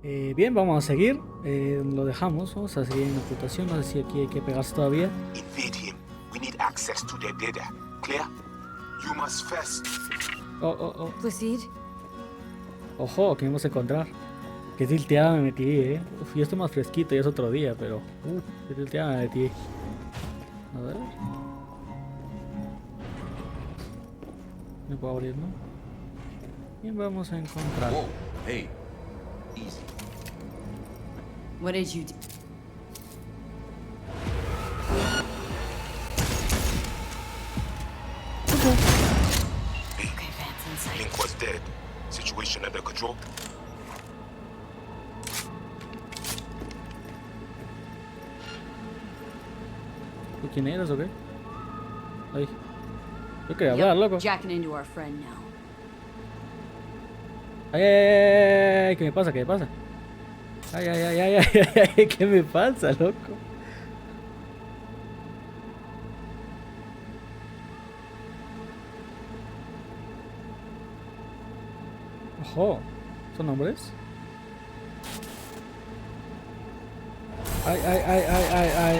Bien, vamos a seguir. Lo dejamos. Vamos a seguir en la ocultación. No sé si aquí hay que pegarse todavía. Invade him. We need access to their data. Clear? You must first. Oh. Proceed. Ojo, que vamos a encontrar. Qué tilteada me metí, Uf, yo estoy más fresquito, ya es otro día, pero... qué tilteada me metí. A ver... Me puedo abrir, ¿no? Bien, vamos a encontrar. Whoa, hey, easy. What did you do? Okay, Vance inside. Link was dead. Situation under control. ¿Tú quién eres o qué? Ay. Yo quería hablar, loco. Jacking into our friend now. Ay, ¿qué me pasa? ¿Qué me pasa? Ay, ¿qué me pasa, loco? Ojo, ¿son hombres? Ay.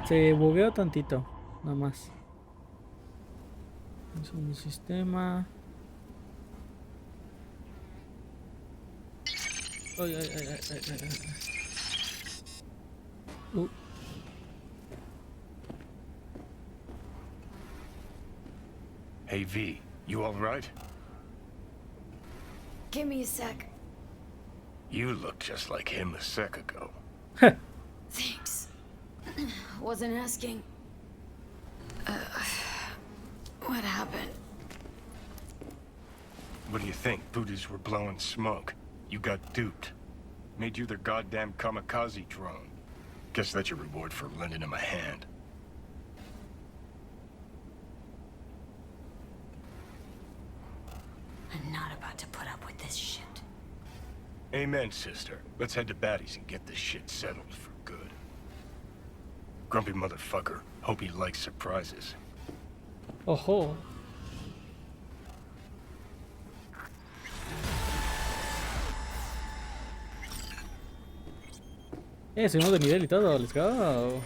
Se bugueó tantito, nada más. Es un sistema. Ay. Hey V, you all right? Give me a sec. You look just like him a sec ago. Thanks. Wasn't asking. What happened? What do you think? Buddhists were blowing smoke. You got duped. Made you their goddamn kamikaze drone. Guess that's your reward for lending him a hand. I'm not about to put up with this shit. Amen, sister. Let's head to Batty's and get this shit settled for good. Grumpy motherfucker. Hope he likes surprises. Ojo. Subimos de nivel y todo, let's go.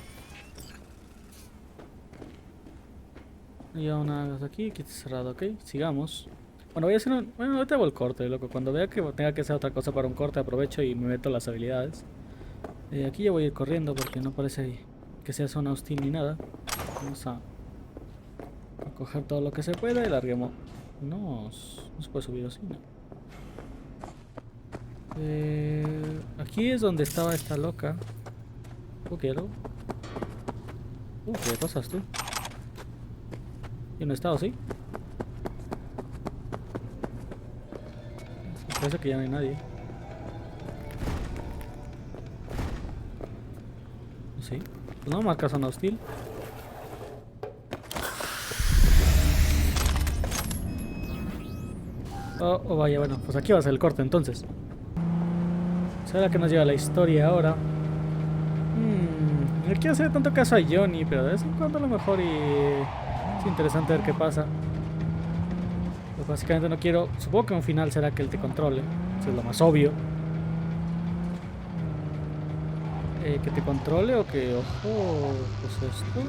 Ya una cosa aquí está cerrado, ok, sigamos. Bueno, voy a hacer un... Bueno, ahorita hago el corte, loco. Cuando vea que tenga que hacer otra cosa para un corte, aprovecho y me meto las habilidades. Aquí ya voy a ir corriendo porque no parece que sea zona hostil ni nada. Vamos a coger todo lo que se pueda y larguemos. No se puede subir así, ¿no? Aquí es donde estaba esta loca. ¿Qué pasas tú? Yo no he estado, ¿sí? Parece que ya no hay nadie. ¿Sí? Pues no marca zona hostil. Oh, vaya, bueno, pues aquí va a ser el corte entonces. ¿Será que nos lleva la historia ahora? No quiero hacer tanto caso a Johnny, pero de vez en cuando a lo mejor es interesante ver qué pasa. Pues básicamente no quiero... Supongo que un final será que él te controle. Eso es lo más obvio. Que te controle o que... Ojo, pues esto...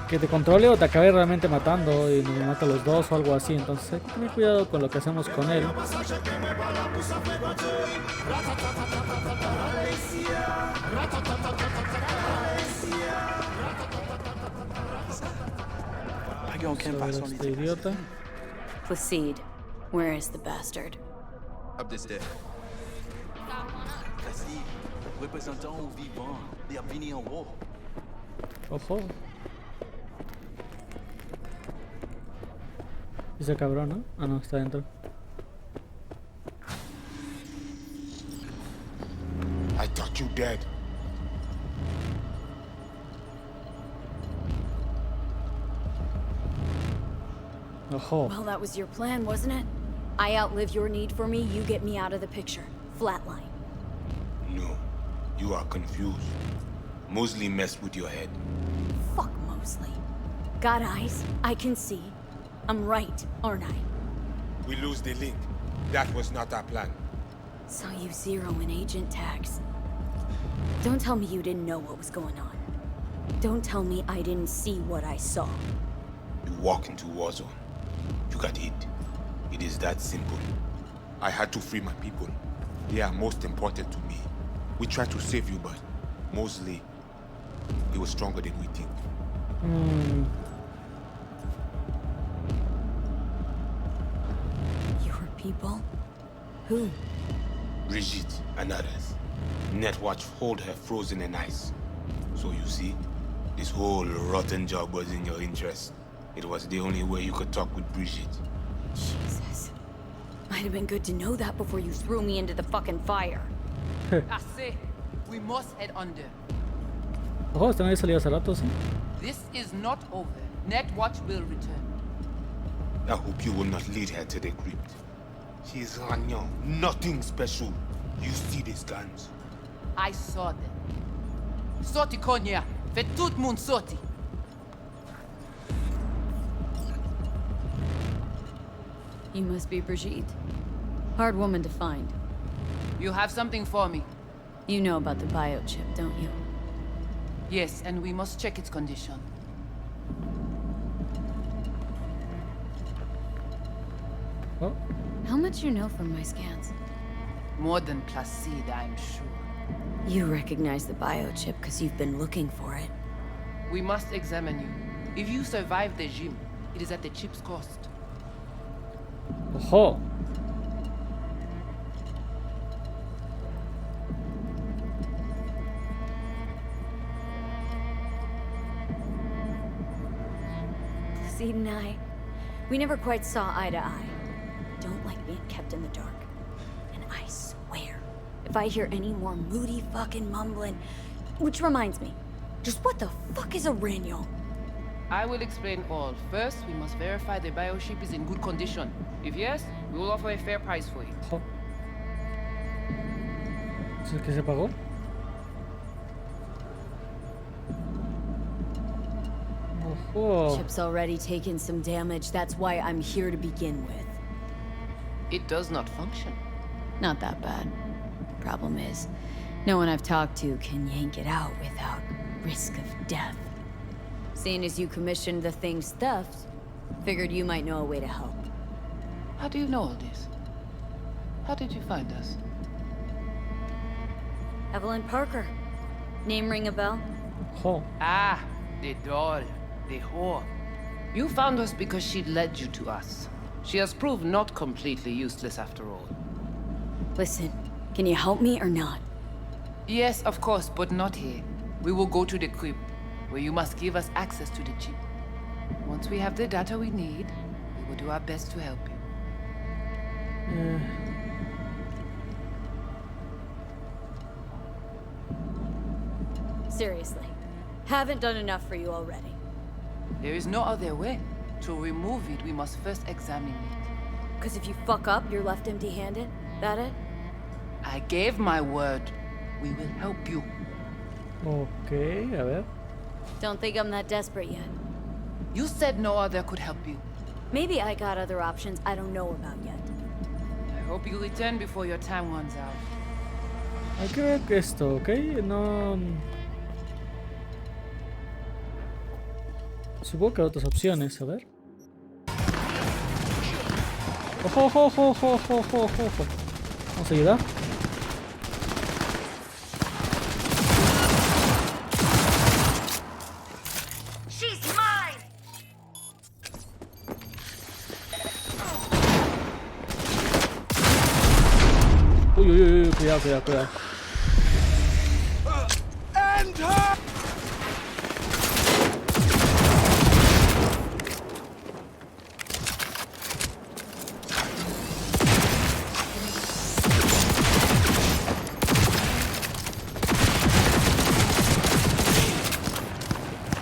Que te controle o te acabe realmente matando y nos mata a los dos o algo así. Entonces hay que tener cuidado con lo que hacemos con él. Sobre este idiota. Proceed. Where is the bastard? Up the stairs. Assim, représentant au vivant, bienvenue en haut. Ojo. Ese cabrón, ¿no? Ah, no, está dentro. I thought you dead. Ojo. Well, that was your plan, wasn't it? I outlive your need for me, you get me out of the picture. Flatline. No, you are confused. Mosley messed with your head. Fuck Mosley. Got eyes, I can see. I'm right, aren't I? We lose the link. That was not our plan. Saw you zeroing agent tags. Don't tell me you didn't know what was going on. Don't tell me I didn't see what I saw. You walk into war zone. You got hit. It is that simple. I had to free my people. They are most important to me. We tried to save you, but Mosley, he was stronger than we think. Your people? Who? Brigitte and others. Netwatch hold her frozen in ice. So you see, this whole rotten job was in your interest. It was the only way you could talk with Brigitte. Jesus. Might have been good to know that before you threw me into the fucking fire. I say, we must head under. Ojo, están ahí salido hace rato, sí. This is not over. Netwatch will return. I hope you will not lead her to the crypt. She is Ragnon, nothing special. You see these guns? I saw them. Sorti konya, fait tout moun sorti. You must be Brigitte. Hard woman to find. You have something for me. You know about the biochip, don't you? Yes, and we must check its condition. Oh, How much you know from my scans? More than Placide, I'm sure. You recognize the biochip because you've been looking for it. We must examine you. If you survive the gym, it is at the chip's cost. ojo. Placide and I, we never quite saw eye to eye. Don't like being kept in the dark. And I swear, if I hear any more moody fucking mumbling... Which reminds me, just what the fuck is a Ragnon? I will explain all. First, we must verify the biochip is in good condition. If yes, we will offer a fair price for it. Ojo. ¿Es el que se pagó? Ojo. Chip's already taken some damage, that's why I'm here to begin with. It does not function. Not that bad. Problem is, no one I've talked to can yank it out without risk of death. Seeing as you commissioned the thing's theft, figured you might know a way to help. How do you know all this? How did you find us? Evelyn Parker. Name ring a bell? Ojo. Ah, the doll, the whore. You found us because she led you to us. She has proved not completely useless after all. Listen, can you help me or not? Yes, of course, but not here. We will go to the crypt, where you must give us access to the chip. Once we have the data we need, we will do our best to help you. Seriously, haven't done enough for you already. There is no other way. To remove it, we must first examine it. Cause if you fuck up, you're left empty-handed? That it? I gave my word. We will help you. Ok, a ver. Don't think I'm that desperate yet. You said no other could help you. Maybe I got other options I don't know about yet. I hope you return before your time runs out. Hay que ver esto, ok. No. Supongo que hay otras opciones, a ver. Ojo, ojo, ojo, ojo, ojo, ojo, ojo. Vamos a ayudar. She's mine! Uy, uy, uy, cuidado, cuidado, cuidado.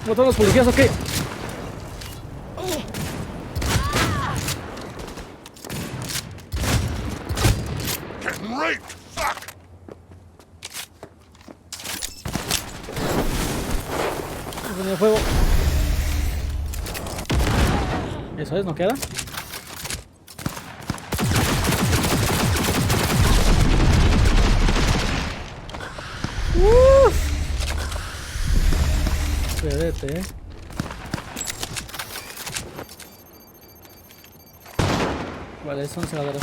¿Cómo están los policías o qué? Getting raped! Fuck! Con el fuego. Eso es, ¿no queda? Vedete, Vale, son cegaderos.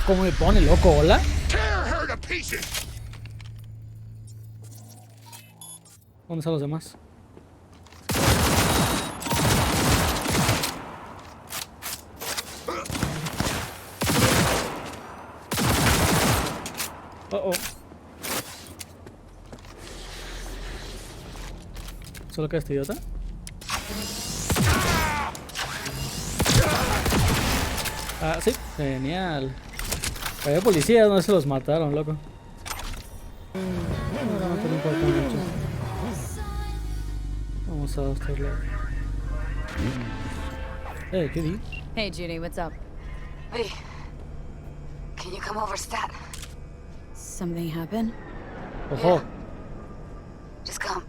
¿Cómo me pone, loco? ¿Hola? Tear her to pieces! ¿Dónde están los demás? Oh, oh. ¿Solo queda este idiota? Ah, sí, genial. Había policías, no se los mataron, loco. No te importa mucho. Vamos a este lado. ¿Qué di? Hey, Judy, what's up? Hey, can you come over stat? Something happened? Ojo. Just come.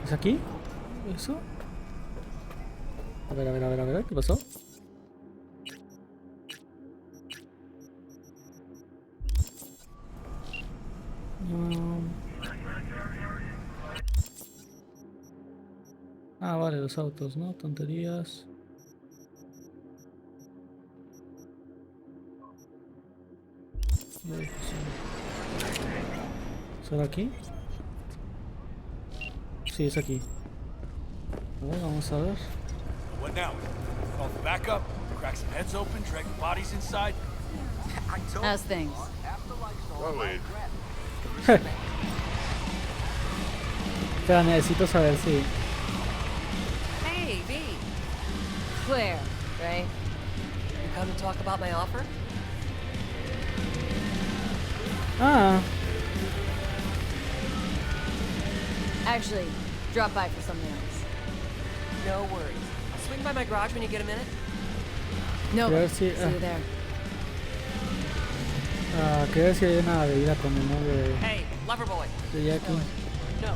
¿Es aquí? ¿Eso? A ver, ¿qué pasó? Ah, vale, los autos, ¿no? Tonterías. ¿Será aquí? Sí, es aquí. A ver, vamos a ver. What now? Call for backup, crack some heads open, drag the bodies inside. How's things? Wait. Espera, necesito saber si... Hey, V. Claire, right? You come to talk about my offer? Ah, Actually, drop by for something else. No worries. I'll swing by my garage when you get a minute. No, Quería ver see si... you there. quería ver si hay una bebida con el nombre Hey, lover boy. de Jackie. No.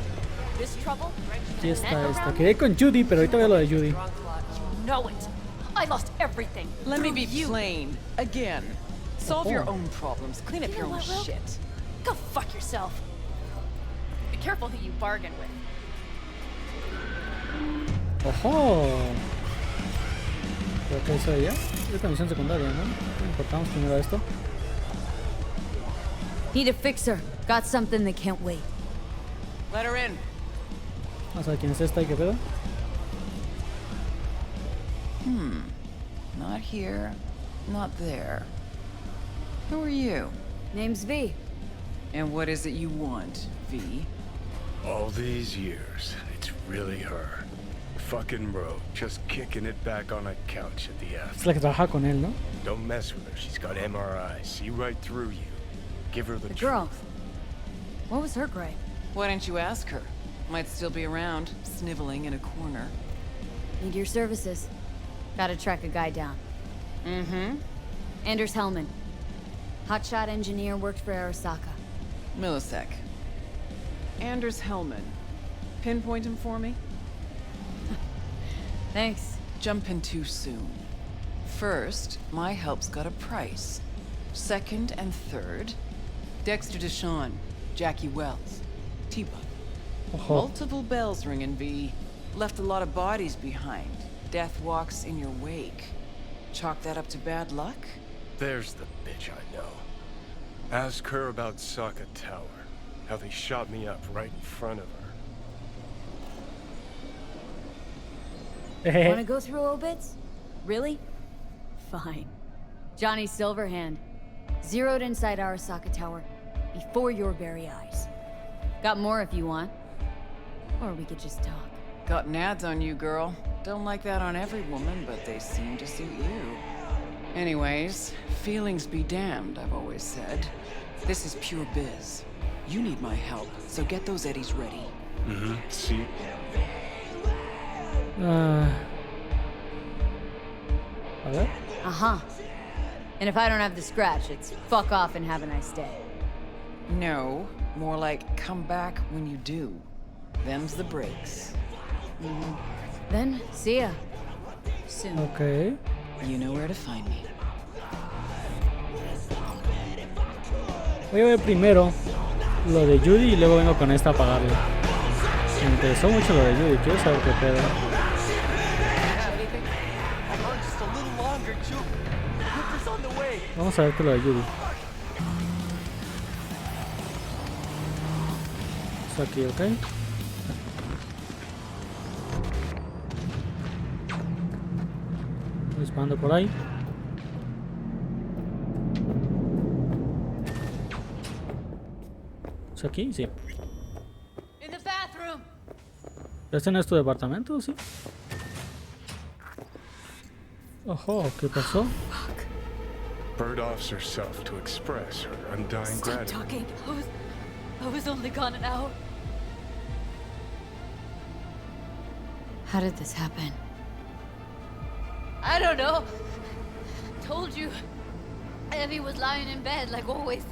This trouble? Aquí está esta. Quería ir con Judy, pero ahorita veo lo de Judy. Wrong plot. You know it. I lost everything. Let me Through be you. plain. Again. Solve your Oh. own problems. Clean up You your know own what, Will? shit. Go fuck yourself. Be careful who you bargain with. ¡Ojo! ¿Pero qué hizo ella? Es una misión secundaria, ¿no? Importamos primero esto. Need a fixer. Got something that can't wait. Let her in. Vamos a ver quién es esta y qué pedo. Not here. Not there. Who are you? Name's V. And what is it you want, V? All these years, it's really her. Fucking rogue, just kicking it back on a couch at the Es F. la que trabaja con él, ¿no? Don't mess with her, she's got MRI, see right through you. Give her the The truth. girl. What was her gripe? Why didn't you ask her? Might still be around, sniveling in a corner. Need your services. Gotta track a guy down. Mm-hmm. Anders Hellman. Hotshot engineer, worked for Arasaka. Millisec. Anders Hellman. Pinpoint him for me? Thanks. Jumping too soon. First, my help's got a price. Second and third, Dexter Deshawn, Jackie Wells, T-Bug. Ojo. Multiple bells ringing, V. Left a lot of bodies behind. Death walks in your wake. Chalk that up to bad luck? There's the bitch I know. Ask her about Saka Tower. How they shot me up right in front of her. Wanna go through obits? Really? Fine. Johnny Silverhand. Zeroed inside Arasaka Tower. Before your very eyes. Got more if you want. Or we could just talk. Got nads on you, girl. Don't like that on every woman, but they seem to suit you. Anyways, feelings be damned, I've always said. This is pure biz. You need my help, so get those eddies ready. Mm-hmm. See? A ver. Uh-huh. And if I don't have the scratch, it's fuck off and have a nice day. No, more like come back when you do. Them's the breaks. Then, see ya. Soon. Ok. You know where to find me. Voy a ver primero lo de Judy y luego vengo con esta a pagarlo. Me interesó mucho lo de Judy, quiero saber qué pedo. Vamos a ver qué lo de Judy. Esto aquí, ok. Disparando por ahí. ¿Es aquí? Sí. In the bathroom. ¿Este no es tu departamento? Sí. Ojo, ¿qué pasó? Bird offs herself to express her undying Stop gratitude. talking. I was only gone an hour. How did this happen? I don't know. Told you. Evie was lying in bed like always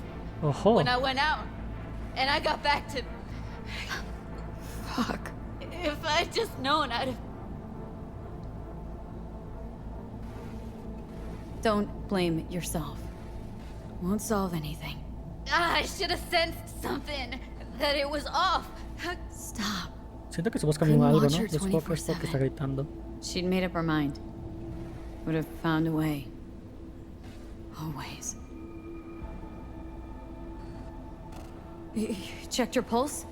Ojo. when I went out. And I got back to... Fuck. If I'd just known, I'd have... Don't blame yourself. Won't solve anything. I should have sensed something. That it was off. Stop. Siento que se busca Couldn't algo, watch ¿no? her Es porque 24/7. está gritando. She'd made up her mind. Would have found a way. Always. You checked your pulse?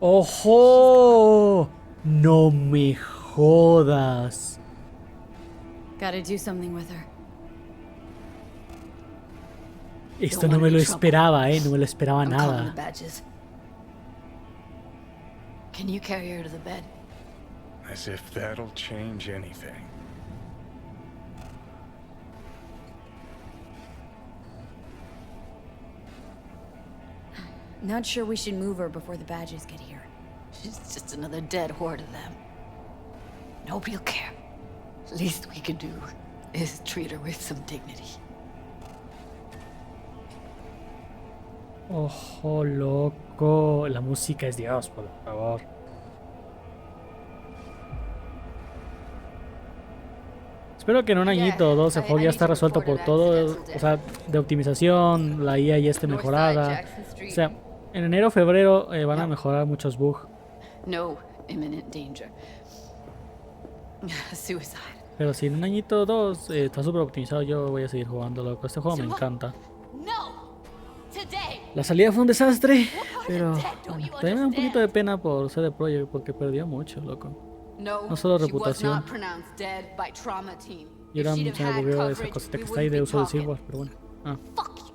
¡Ojo! No me jodas. Gotta do something with her. Esto no me lo esperaba, no me lo esperaba I'm calling the nada. badges. Can you carry her to the bed? As if that'll change anything. Not sure we should move her before the badges get here. She's just another dead whore to them. Nobody'll care. Least we can do is treat her with some dignity. Ojo, loco. La música es Dios, por favor. Espero que en un añito o dos el juego ya está resuelto por todo. O sea, de optimización, la IA ya esté mejorada. O sea, en enero o febrero van a mejorar muchos bugs. No imminent danger. Suicide. Pero si en un añito o dos está súper optimizado, yo voy a seguir jugando, loco. Este juego me encanta. No. Today. La salida fue un desastre, pero bueno, también me da un poquito de pena por CD Projekt porque perdió mucho, loco. No solo reputación. Y ahora se me ocurrió esa cosita que está ahí de uso de silver, pero bueno. Ah. Fuck you.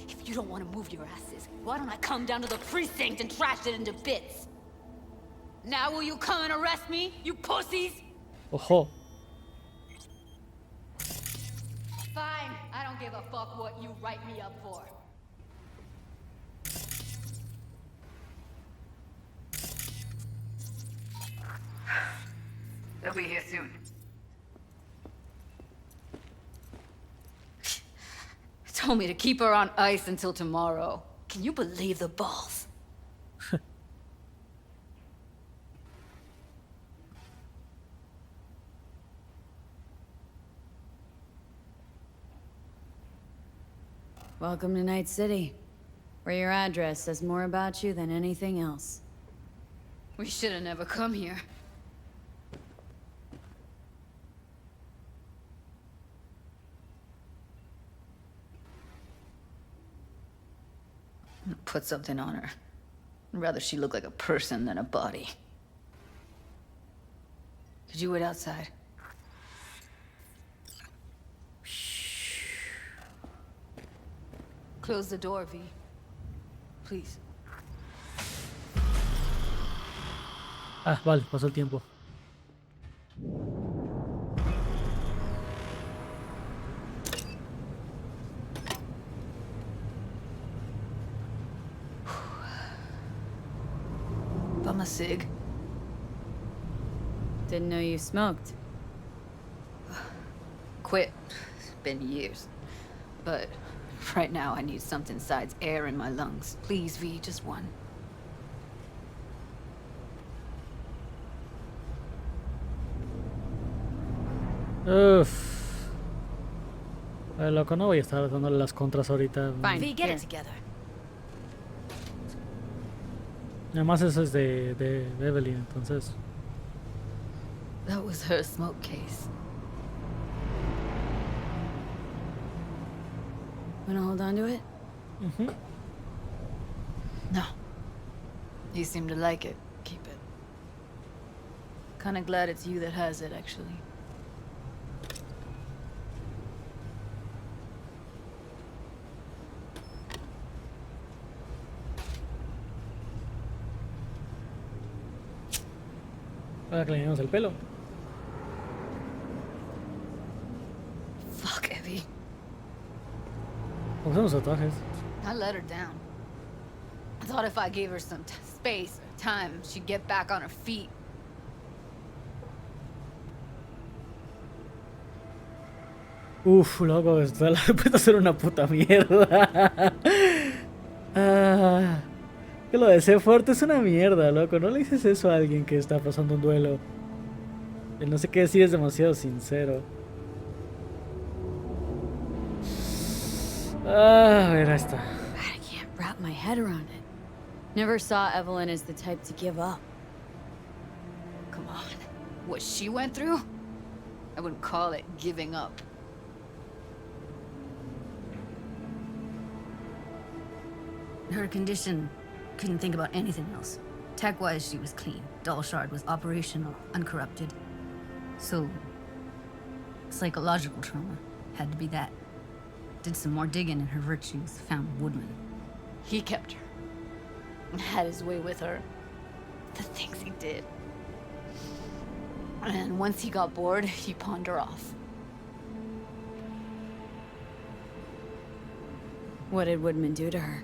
If you don't want to move your asses, why don't I come down to the precinct and trash it into bits? Now will you come and arrest me, you pussies? Ojo. Fine. I don't give a fuck what you write me up for. They'll be here soon. Told me to keep her on ice until tomorrow. Can you believe the balls? Welcome to Night City, where your address says more about you than anything else. We should have never come here. Put something on her. I'd rather she look like a person than a body. Could you wait outside? Close the door, V. Please. Ah, vale, pasó el tiempo. Bum a cig. Didn't know you smoked. Quit. It's been years. But right now I need something besides air in my lungs. Please, V, just one. Uff. Loco, no voy a estar dándole las contras ahorita. Fine. V, get Here. it together. Además eso es de Evelyn, entonces... That was her smoke case. Wanna hold on to it? No. You seem to like it. Keep it. Kinda glad it's you that has it, actually. Ahora que le llenamos el pelo. Fuck, Evie. ¿Cómo son los tatuajes? I let her down. I thought if I gave her some space or time, she'd get back on her feet. Uf, loco, esto la puede hacer una puta mierda. Que lo de ser fuerte es una mierda, loco. No le dices eso a alguien que está pasando un duelo. El no sé qué decir es demasiado sincero. A ver, ahí está. God, I can't wrap my head around it. Never saw Evelyn as the type to give up. Come on. What she went through? I wouldn't call it giving up. Her condition, couldn't think about anything else. Tech-wise, she was clean. Doll Shard was operational, uncorrupted. So, psychological trauma had to be that. Did some more digging in her virtues, found Woodman. He kept her. And had his way with her. The things he did. And once he got bored, he pawned her off. What did Woodman do to her?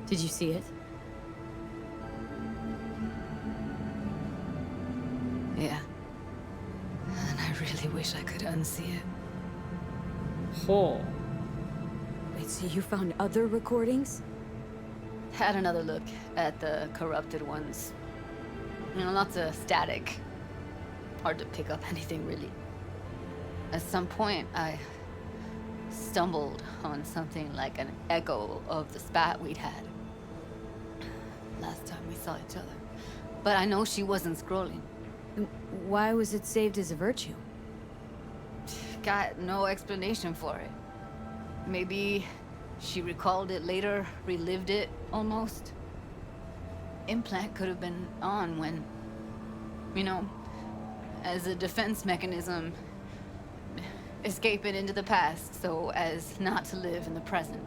Did you see it? Yeah. And I really wish I could unsee it. Oh. Wait, so you found other recordings? Had another look at the corrupted ones. You know, lots of static. Hard to pick up anything, really. At some point, I stumbled on something like an echo of the spat we'd had. Last time we saw each other. But I know she wasn't scrolling. Why was it saved as a virtue? Got no explanation for it. Maybe she recalled it later, relived it, almost. Implant could have been on when, you know, as a defense mechanism, escape it into the past so as not to live in the present.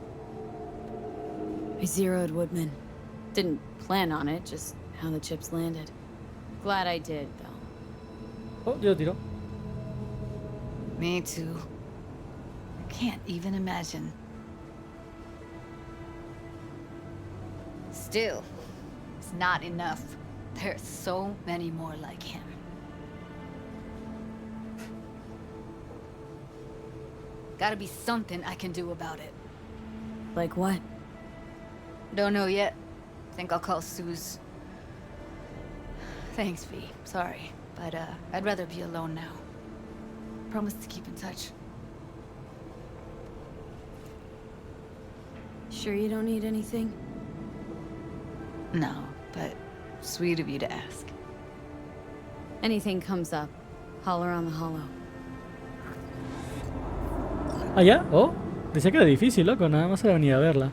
I zeroed Woodman. Didn't plan on it, just how the chips landed. Glad I did, though. Oh, yo tiro. Me too. I can't even imagine. Still, it's not enough. There's so many more like him. Gotta be something I can do about it. Like what? Don't know yet. Think I'll call Suze. Thanks, V. Sorry, but I'd rather be alone now. Promise to keep in touch. Sure you don't need anything? No, but sweet of you to ask. Anything comes up, holler on the hollow. Ah, ya, oh. Decía que era difícil, loco. Nada más era venir a verla.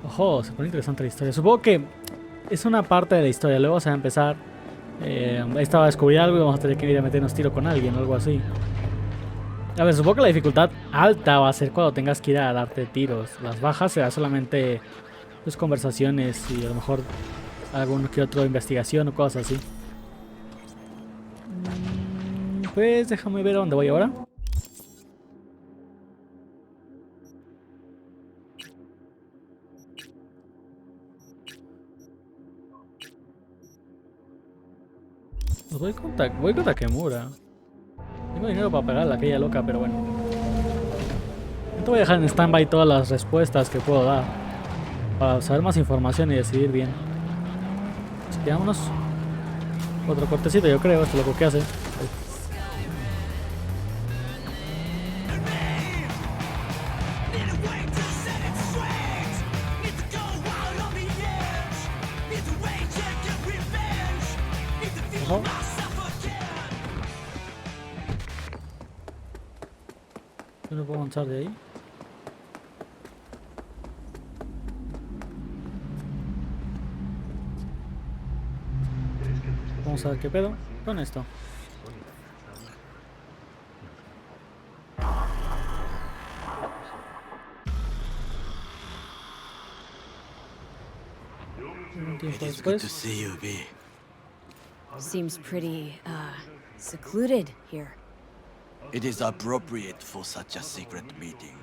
Ojo, se pone interesante la historia. Supongo que es una parte de la historia. Luego se va a empezar. Esta va a descubrir algo y vamos a tener que ir a meternos tiro con alguien o algo así. A ver, supongo que la dificultad alta va a ser cuando tengas que ir a darte tiros. Las bajas será solamente pues, conversaciones y a lo mejor algún que otro investigación o cosas así. Pues déjame ver a dónde voy ahora. Pues voy con Takemura. Tengo dinero para pagarle a aquella loca, pero bueno. Te voy a dejar en stand-by todas las respuestas que puedo dar. Para saber más información y decidir bien. Así que vámonos. Otro cortecito yo creo, esto es lo que hace. Ojo. Yo no puedo avanzar de ahí. Vamos a ver qué pedo con esto. Un tiempo It's good to después. see you, V. Seems pretty, secluded here. It is appropriate for such a secret meeting.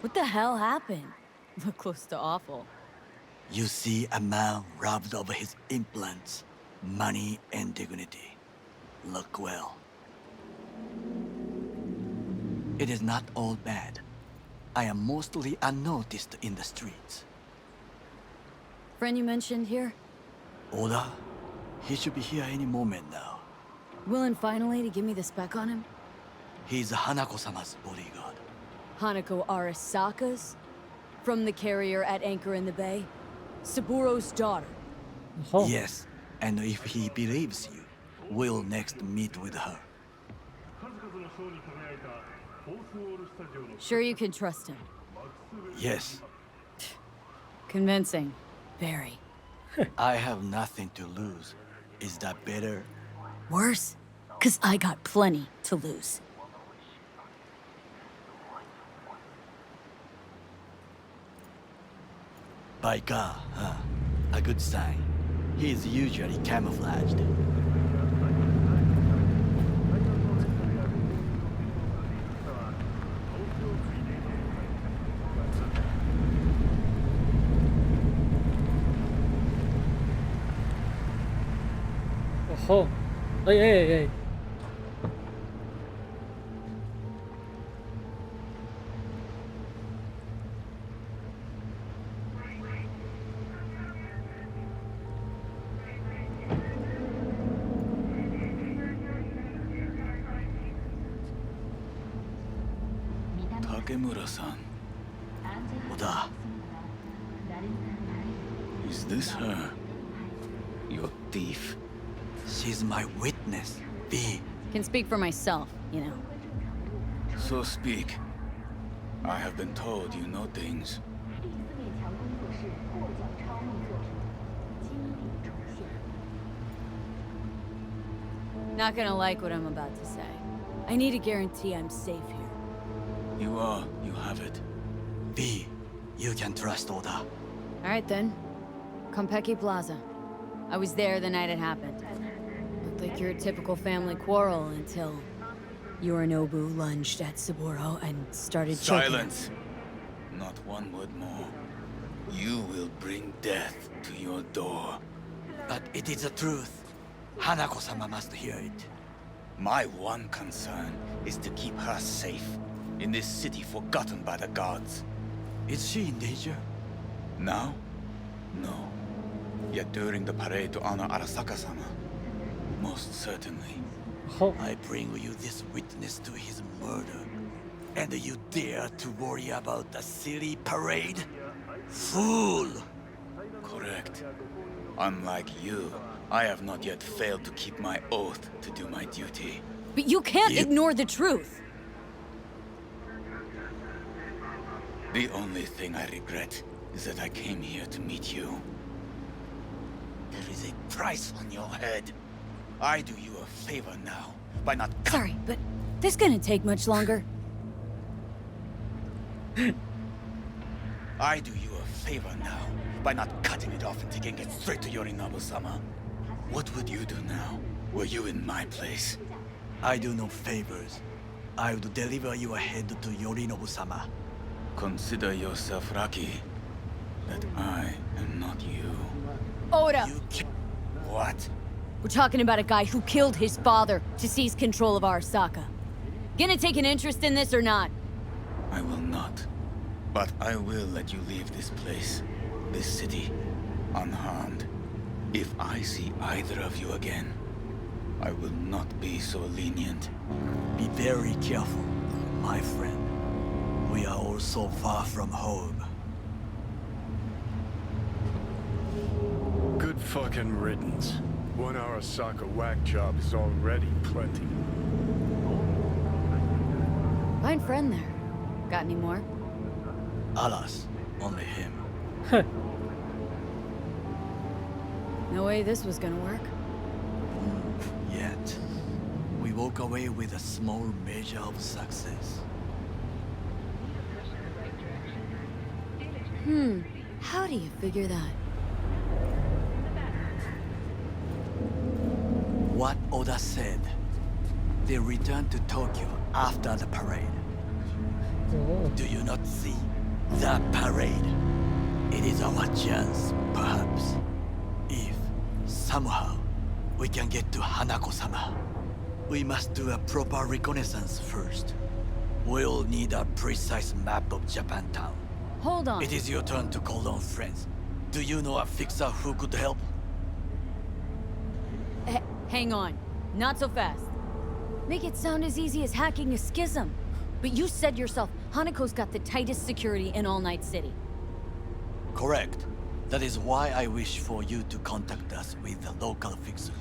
What the hell happened? Look close to awful. You see a man robbed of his implants, money and dignity. Look well. It is not all bad. I am mostly unnoticed in the streets. Friend you mentioned here? Oda? He should be here any moment now. Willing finally to give me the spec on him? He's Hanako-sama's bodyguard. Hanako Arasaka's? From the carrier at anchor in the bay? Saburo's daughter. Ojo. Yes, and if he believes you, we'll next meet with her. Sure you can trust him. Yes, Convincing. Very. I have nothing to lose. Is that better? Worse? 'Cause I got plenty to lose. By car, huh? A good sign. He is usually camouflaged. Ojo. Ey, ey, ey. Takemura-san. Oda. Is this her? Your thief. She's my witness. V. Can speak for myself, you know. So speak. I have been told you know things. Not gonna like what I'm about to say. I need a guarantee I'm safe here. You are. You have it. V. You can trust Oda. Alright then. Konpeki Plaza. I was there the night it happened. Looked like your typical family quarrel until Yorinobu lunged at Saburo and started choking him. Silence! Not one word more. You will bring death to your door. But it is the truth. Hanako-sama must hear it. My one concern is to keep her safe in this city forgotten by the gods. Is she in danger? Now? No. Yet during the parade to honor Arasaka-sama, most certainly. Ojo. I bring you this witness to his murder. And you dare to worry about the silly parade? Fool! Correct. Unlike you, I have not yet failed to keep my oath to do my duty. But you can't You- ignore the truth! The only thing I regret is that I came here to meet you. There is a price on your head. I do you a favor now by not Sorry, but this gonna take much longer. I do you a favor now by not cutting it off and taking it straight to Yorinobu-sama. What would you do now, were you in my place? I do no favors. I would deliver your head to Yorinobu-sama. Consider yourself lucky that I am not you. Oda! You ki- What? We're talking about a guy who killed his father to seize control of Arasaka. Gonna take an interest in this or not? I will not. But I will let you leave this place, this city, unharmed. If I see either of you again, I will not be so lenient. Be very careful, my friend. We are all so far from home. Good Good fucking riddance. 1 Arasaka whack job is already plenty. Fine friend there. Got any more? Alas, only him. No way this was gonna work. Yet, we walk away with a small measure of success. How do you figure that? What Oda said. They returned to Tokyo after the parade. Do you not see? The parade. It is our chance, perhaps. If, somehow, we can get to Hanako-sama. We must do a proper reconnaissance first. We'll need a precise map of Japantown. Hold on. It is your turn to call on friends. Do you know a fixer who could help? Hang on. Not so fast. Make it sound as easy as hacking a schism. But you said yourself, Hanako's got the tightest security in All Night City. Correct. That is why I wish for you to contact us with the local fixer.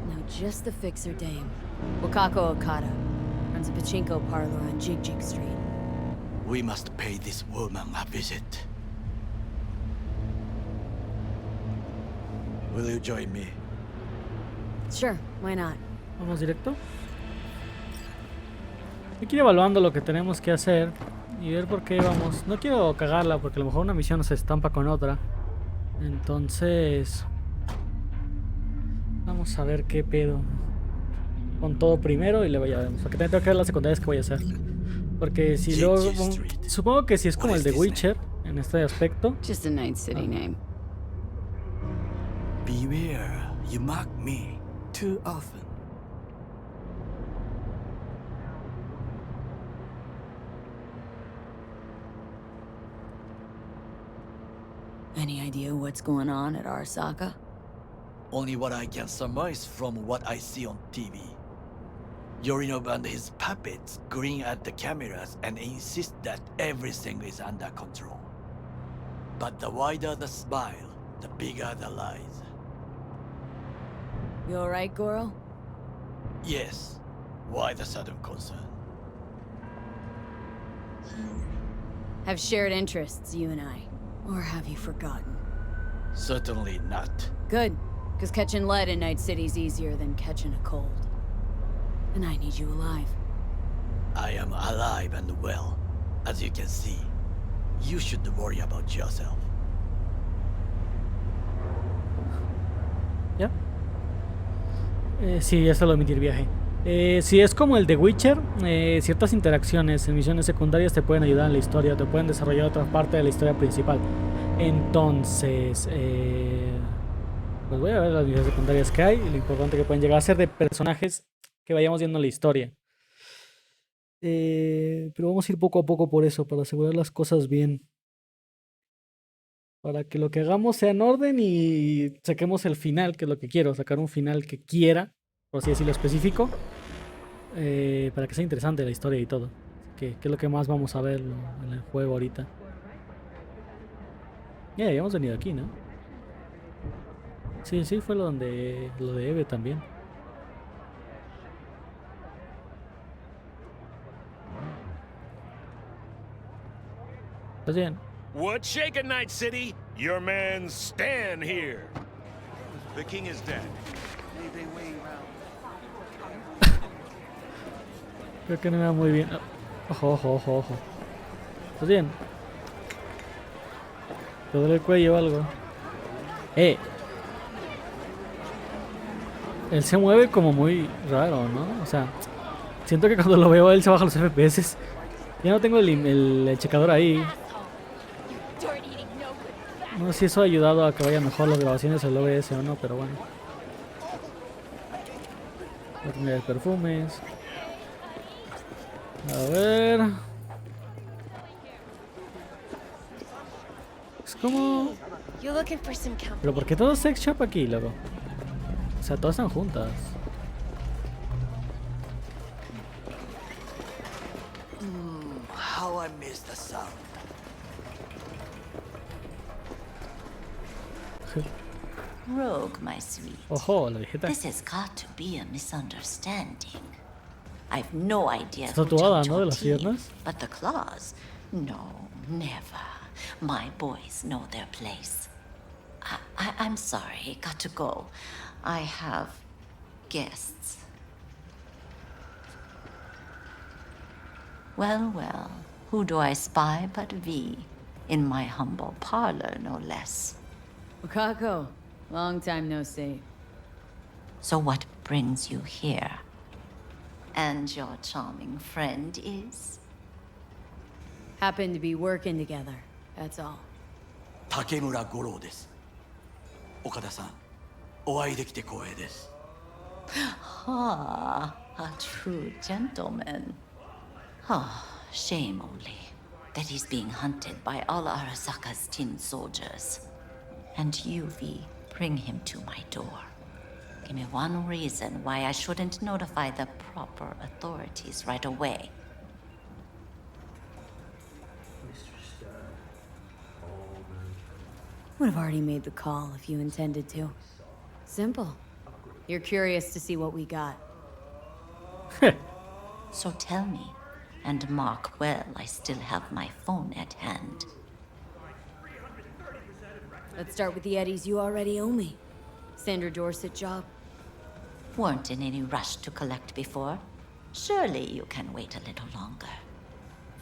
Now just the fixer dame. Wakako Okada. Runs a pachinko parlor on Jig Jig Street. We must pay this woman a visit. Will you join me? Sure, why not? Vamos directo. Hay que ir evaluando lo que tenemos que hacer y ver por qué vamos. No quiero cagarla porque a lo mejor una misión se estampa con otra. Entonces... vamos a ver qué pedo. Con todo primero y luego ya vemos. Porque también tengo que ver las secundarias que voy a hacer. Porque si luego... supongo que si es como el de Witcher en este aspecto. Just a Night City name. Beware, you mock me too often. Any idea what's going on at Arasaka? Only what I can surmise from what I see on TV. Yorinobu and his puppets grin at the cameras and insist that everything is under control. But the wider the smile, the bigger the lies. You alright, Goro? Yes. Why the sudden concern? Have shared interests, you and I. Or have you forgotten? Certainly not. Good, because catching lead in Night City's easier than catching a cold. And I need you alive. I am alive and well. As you can see, you should worry about yourself. ¿Ya? Sí, ya se lo omití el viaje. Si es como el de Witcher, ciertas interacciones en misiones secundarias te pueden ayudar en la historia, te pueden desarrollar otra parte de la historia principal. Entonces, pues voy a ver las misiones secundarias que hay y lo importante que pueden llegar a ser de personajes que vayamos viendo en la historia. Pero vamos a ir poco a poco por eso, para asegurar las cosas bien. Para que lo que hagamos sea en orden y saquemos el final, que es lo que quiero, sacar un final que quiera, por así decirlo, específico, para que sea interesante la historia y todo. Que es lo que más vamos a ver en el juego ahorita. Ya habíamos venido aquí, ¿no? Sí, fue lo de Eve también. ¿Estás bien? What's shaking, Night City? Your man Stan here. The king is dead. Creo que no me va muy bien. Ojo. ¿Estás bien? ¿Te duele el cuello o algo? Él se mueve como muy raro, ¿no? O sea, siento que cuando lo veo él se baja los FPS. Ya no tengo el checador ahí. No sé si eso ha ayudado a que vayan mejor las grabaciones del OBS o no, pero bueno. Voy a cambiar de perfumes. A ver. Es como... Pero ¿por qué todo es sex shop aquí, loco? O sea, todas están juntas. How I miss the sound. Rogue, my sweet. Ojo, la viejita. This has got to be a misunderstanding. I've no idea Está who tatuada, told ¿no? De your las team, piernas. but the claws? No, never. My boys know their place. I'm sorry, got to go. I have guests. Well, well, who do I spy but V? In my humble parlor, no less. Wakako, long time no see. So what brings you here? And your charming friend is? Happen to be working together, that's all. 竹村五郎です。岡田さん、お会いできて光栄です。Ah, a true gentleman. Ah, shame only that he's being hunted by all Arasaka's tin soldiers. And you, V, bring him to my door. Give me one reason why I shouldn't notify the proper authorities right away. Would have already made the call if you intended to. Simple. You're curious to see what we got. So tell me, and mark well I still have my phone at hand. Let's start with the eddies you already owe me. Sandra Dorset job. Weren't in any rush to collect before. Surely you can wait a little longer.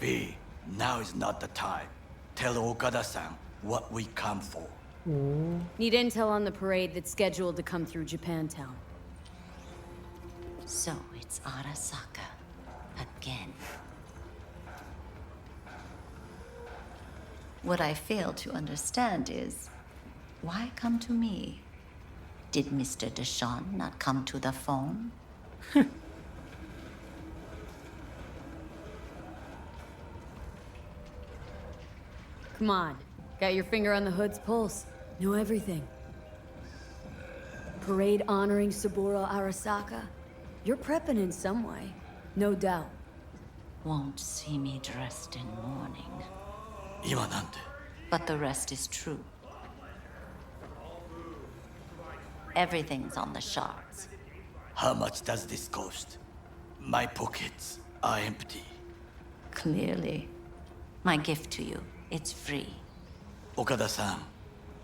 V, now is not the time. Tell Okada-san what we come for. Need intel on the parade that's scheduled to come through Japantown. So it's Arasaka again. What I fail to understand is, why come to me? Did Mr. Deshawn not come to the phone? Come on. Got your finger on the hood's pulse. Know everything. Parade honoring Saburo Arasaka. You're prepping in some way. No doubt. Won't see me dressed in mourning. 今なんて But the rest is true. Everything's on the shards. How much does this cost? My pockets are empty. Clearly. My gift to you, it's free. Okada-san,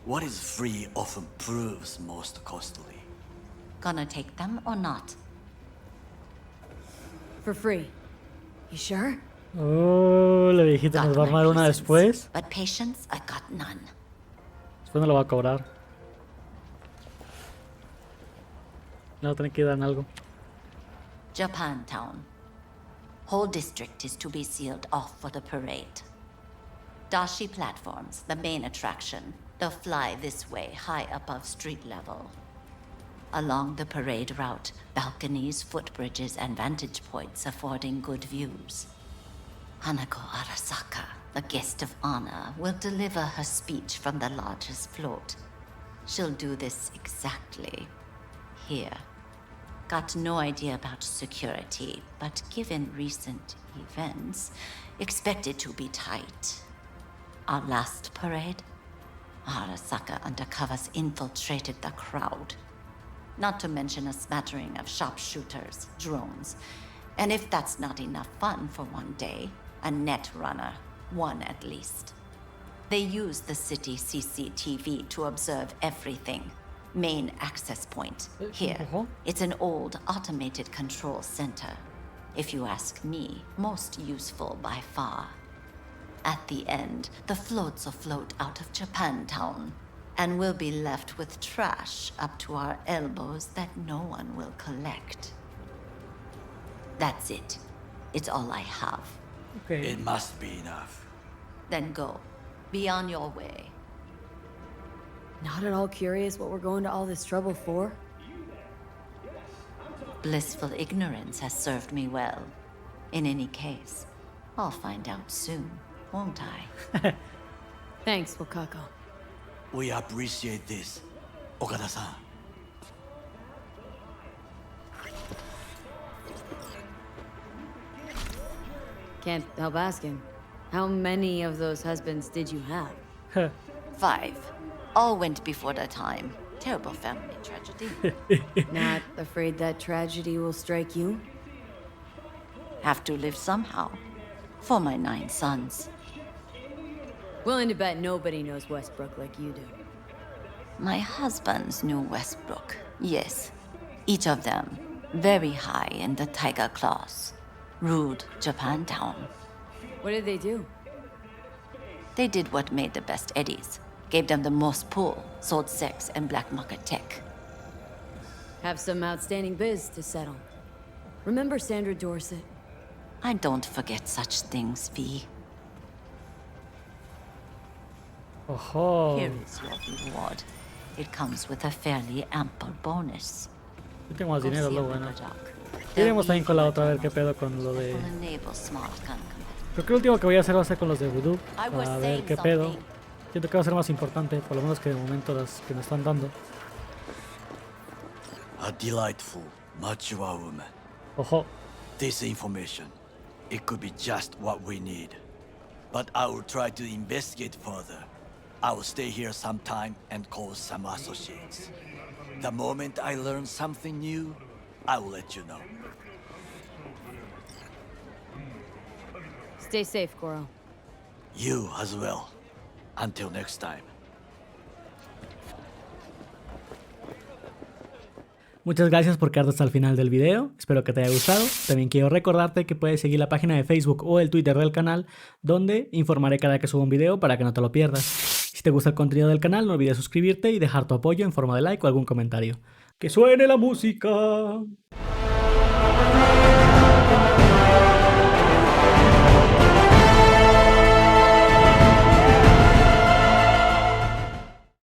what is free often proves most costly. Gonna take them or not? For free. You sure? Oh, la viejita nos va a Got my armar una reasons, después. But patience, I got none. Después no lo va a cobrar. Le va a tener que dar en algo. Japantown. Whole district is to be sealed off for the parade. Dashi platforms, the main attraction. They'll fly this way, high above street level. Along the parade route, balconies, footbridges, and vantage points affording good views. Hanako Arasaka, the guest of honor, will deliver her speech from the largest float. She'll do this exactly here. Got no idea about security, but given recent events, expected to be tight. Our last parade, Arasaka undercovers infiltrated the crowd. Not to mention a smattering of sharpshooters, drones, and if that's not enough fun for one day, a net runner, one at least. They use the city CCTV to observe everything. Main access point, here. It's an old automated control center. If you ask me, most useful by far. At the end, the floats will float out of Japantown, and we'll be left with trash up to our elbows that no one will collect. That's it. It's all I have. Okay. It must be enough. Then go. Be on your way. Not at all curious what we're going to all this trouble for? Blissful ignorance has served me well. In any case, I'll find out soon, won't I? Thanks, Wakako. We appreciate this, Okada-san. Can't help asking. How many of those husbands did you have? 5. All went before their time. Terrible family tragedy. Not afraid that tragedy will strike you? Have to live somehow. For my 9 sons. Willing to bet nobody knows Westbrook like you do. My husbands knew Westbrook, yes. Each of them very high in the tiger class. Ruled Japantown. What did they do? They did what made the best eddies. Gave them the most pull, sold sex and black market tech. Have some outstanding biz to settle. Remember Sandra Dorset? I don't forget such things, V. Ojo. Here is your reward. It comes with a fairly ample bonus. Yo tengo más Go dinero, see lo a bueno. lumberjack. Iremos también con la They'll otra a ver be qué pedo con lo de... will enable smart gun compatibility. Creo que lo último que voy a hacer va a ser con los de Voodoo. I was A ver saying qué pedo. something. Siento que va a ser más importante, por lo menos que de momento las que me están dando. A delightful, mature woman. Ojo. This information, it could be just what we need. But I will try to investigate further. I will stay here some time and call some associates. The moment I learn something new, I will let you know. Stay safe, Goro. You as well. Until next time. Muchas gracias por quedarte hasta el final del video, espero que te haya gustado. También quiero recordarte que puedes seguir la página de Facebook o el Twitter del canal, donde informaré cada vez que suba un video para que no te lo pierdas. Si te gusta el contenido del canal, no olvides suscribirte y dejar tu apoyo en forma de like o algún comentario. ¡Que suene la música!